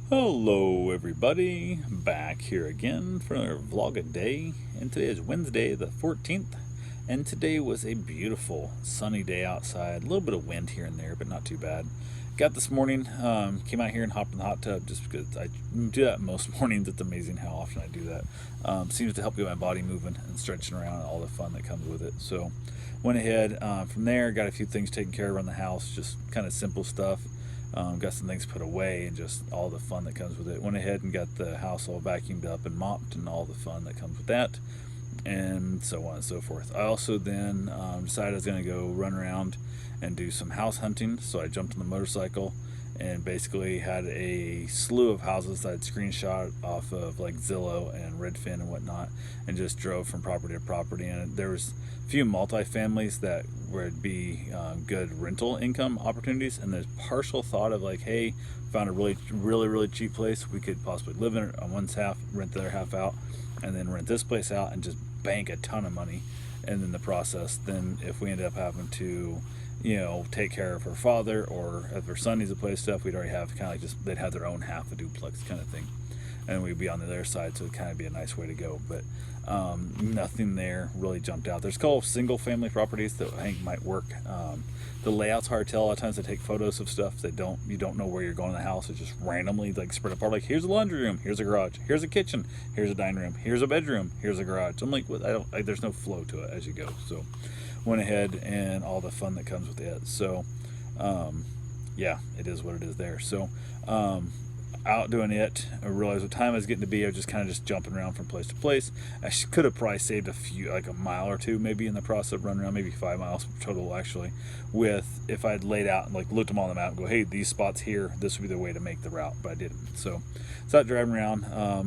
Hello everybody, back here again for another vlog a day, and today is Wednesday the 14th, and today was a beautiful sunny day outside, a little bit of wind here and there, but not too bad. Got this morning, came out here and hopped in the hot tub just because I do that most mornings. It's amazing how often I do that. Seems to help get my body moving and stretching around and all the fun that comes with it. So went ahead from there, got a few things taken care of around the house, just kind of simple stuff. Got some things put away and just all the fun that comes with it. Went ahead and got the house all vacuumed up and mopped and all the fun that comes with that, and so on and so forth. I also then decided I was going to go run around and do some house hunting, so I jumped on the motorcycle and basically had a slew of houses that I'd screenshot off of like Zillow and Redfin and whatnot, and just drove from property to property. And there was a few multifamilies that would be good rental income opportunities, and there's partial thought of like, hey, found a really cheap place we could possibly live in it on one's half, rent the other half out, and then rent this place out and just bank a ton of money. And in the process, then if we end up having to take care of her father, or if her son needs a place stuff, we'd already have kind of like just, they'd have their own half a duplex kind of thing, and we'd be on the other side, so it'd kind of be a nice way to go. But nothing there really jumped out. There's a couple of single family properties that I think might work. The layout's hard to tell. A lot of times they take photos of stuff that you don't know where you're going in the house. It's just randomly like spread apart. Like, here's a laundry room, here's a garage, here's a kitchen, here's a dining room, here's a bedroom, here's a garage. I'm like, what? There's no flow to it as you go. So went ahead and all the fun that comes with it. So yeah, it is what it is there. So out doing it, I realized what time I was getting to be. I was just kind of just jumping around from place to place. I could have probably saved a few, like a mile or two maybe in the process of running around, maybe 5 miles total actually, with if I'd laid out and like looked them on the map and go, hey, these spots here, this would be the way to make the route, but I didn't. So out driving around,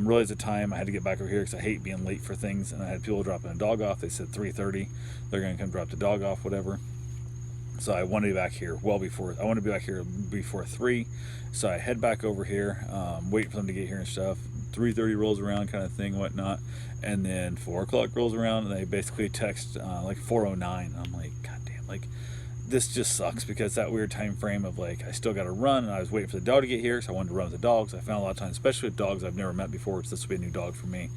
realized the time I had to get back over here because I hate being late for things, and I had people dropping a dog off. They said 3:30 they're going to come drop the dog off, whatever. So I want to be back here before 3. So I head back over here, wait for them to get here and stuff. 3:30 rolls around, kind of thing, whatnot, and then 4 o'clock rolls around, and they basically text like 4:09. I'm like, God damn, like this just sucks, because that weird time frame of like I still got to run, and I was waiting for the dog to get here, so I wanted to run with the dogs. I found a lot of times, especially with dogs I've never met before, because this will be a new dog for me,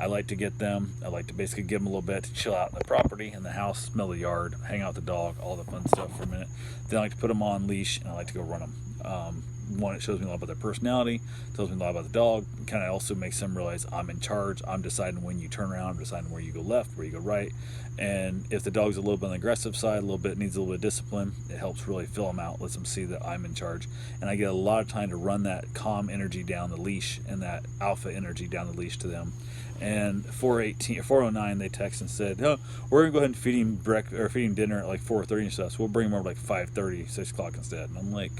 I like to get them. I like to basically give them a little bit to chill out in the property, in the house, smell the yard, hang out with the dog, all the fun stuff for a minute. Then I like to put them on leash, and I like to go run them. One, it shows me a lot about their personality, tells me a lot about the dog, kind of also makes them realize I'm in charge. I'm deciding when you turn around, I'm deciding where you go left, where you go right. And if the dog's a little bit on the aggressive side, a little bit needs a little bit of discipline, it helps really fill them out, lets them see that I'm in charge. And I get a lot of time to run that calm energy down the leash and that alpha energy down the leash to them. And 4:09 they text and said, oh, we're gonna go ahead and feed him dinner at like 4:30 and stuff, so we'll bring him over like 5:30, 6 o'clock instead. And I'm like,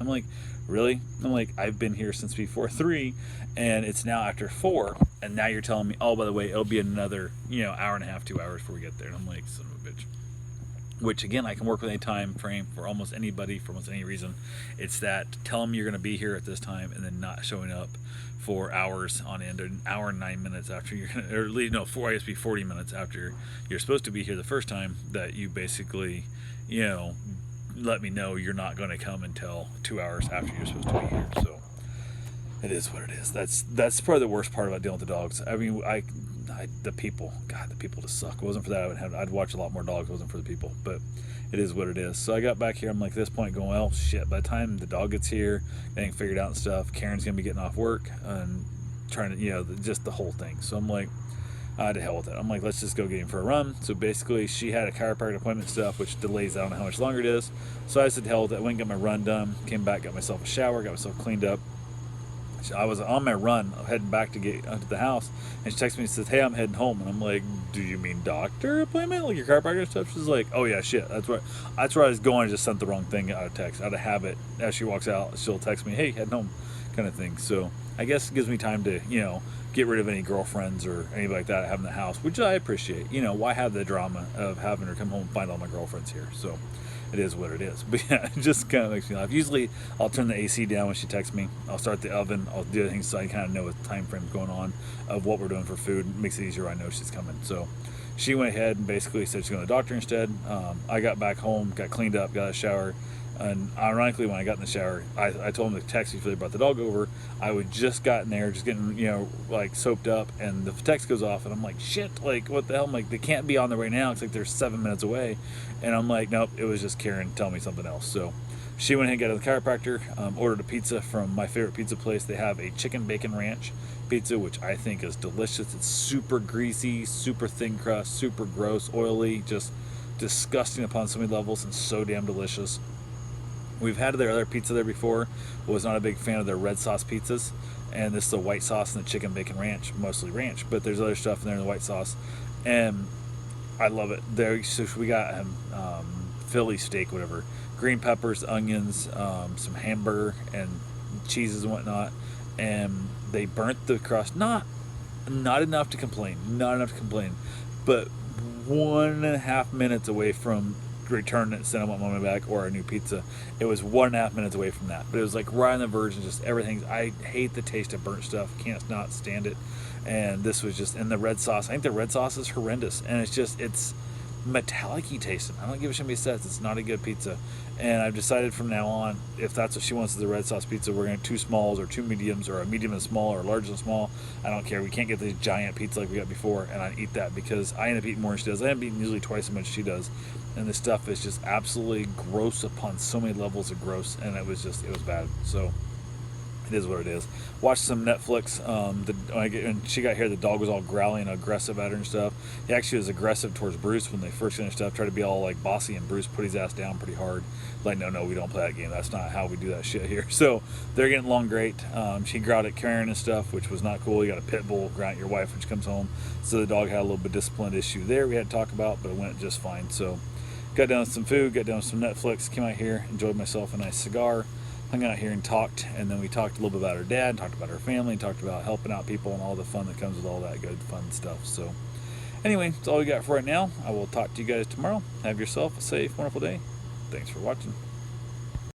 I'm like, really? I'm like, I've been here since before 3, and it's now after 4, and now you're telling me, oh, by the way, it'll be another, hour and a half, 2 hours before we get there. And I'm like, son of a bitch. Which, again, I can work with any time frame for almost anybody, for almost any reason. It's that tell them you're going to be here at this time, and then not showing up for hours on end, an hour and 9 minutes after you're going to, or at least, no, I guess be 40 minutes after you're supposed to be here the first time, that you basically, let me know you're not going to come until 2 hours after you're supposed to be here. So it is what it is. That's probably the worst part about dealing with the dogs. I mean, the people just suck. If it wasn't for that, I'd watch a lot more dogs. If it wasn't for the people, but it is what it is. So I got back here, I'm like, at this point going, well, shit, by the time the dog gets here, getting figured out and stuff, Karen's gonna be getting off work and trying to, just the whole thing. So I'm like, to hell with it. I'm like, let's just go get him for a run. So basically, she had a chiropractic appointment stuff, which delays, I don't know how much longer it is. So I said, to hell with it. I went and got my run done, came back, got myself a shower, got myself cleaned up. I was on my run, heading back to get to the house, and she texts me and says, hey, I'm heading home. And I'm like, do you mean doctor appointment? Like your chiropractor stuff? She's like, oh yeah, shit, that's where I was going. I just sent the wrong thing out of text. Out of habit, as she walks out, she'll text me, hey, heading home, kind of thing. So I guess it gives me time to, get rid of any girlfriends or anybody like that I have in the house, which I appreciate. Why have the drama of having her come home and find all my girlfriends here? So it is what it is. But yeah, it just kind of makes me laugh. Usually I'll turn the AC down when she texts me. I'll start the oven. I'll do other things so I kind of know what time frame's going on of what we're doing for food. It makes it easier. I know she's coming. So she went ahead and basically said she's going to the doctor instead. I got back home, got cleaned up, got a shower, And ironically, when I got in the shower, I told him to text me before they brought the dog over. I would just gotten there, just getting, like soaped up, and the text goes off, and I'm like, shit, like, what the hell? I'm like, they can't be on their way now. It's like they're 7 minutes away. And I'm like, nope, it was just Karen telling me something else. So she went ahead and got to the chiropractor, ordered a pizza from my favorite pizza place. They have a chicken bacon ranch pizza, which I think is delicious. It's super greasy, super thin crust, super gross, oily, just disgusting upon so many levels, and so damn delicious. We've had their other pizza there before. Was not a big fan of their red sauce pizzas, and this is the white sauce and the chicken bacon ranch, mostly ranch, but there's other stuff in there in the white sauce, and I love it. There, so we got Philly steak, whatever, green peppers, onions, some hamburger and cheeses and whatnot, and they burnt the crust. Not enough to complain. Not enough to complain, but 1.5 minutes away from returning it, send them my money back, or a new pizza. It was 1.5 minutes away from that, but it was like right on the verge, and just everything. I hate the taste of burnt stuff, can't not stand it. And this was just in the red sauce. I think the red sauce is horrendous, and it's metallic-y tasting. I don't give a shit what he says. It's not a good pizza. And I've decided from now on, if that's what she wants is the red sauce pizza, we're going to 2 smalls or 2 mediums, or a medium and small, or a large and small. I don't care. We can't get these giant pizza like we got before, and I eat that because I end up eating more than she does. I end up eating usually twice as much as she does. And this stuff is just absolutely gross upon so many levels of gross, and it was bad. So it is what it is. Watched some Netflix. When she got here, the dog was all growling and aggressive at her and stuff. He actually was aggressive towards Bruce when they first finished up, tried to be all like bossy, and Bruce put his ass down pretty hard. Like, no, we don't play that game. That's not how we do that shit here. So they're getting along great. She growled at Karen and stuff, which was not cool. You got a pit bull growl at your wife when she comes home. So the dog had a little bit of discipline issue there we had to talk about, but it went just fine. So got down with some food, got down with some Netflix, came out here, enjoyed myself a nice cigar, hung out here and talked, and then we talked a little bit about her dad, talked about her family, talked about helping out people and all the fun that comes with all that good fun stuff. So anyway, that's all we got for right now. I will talk to you guys tomorrow. Have yourself a safe, wonderful day. Thanks for watching.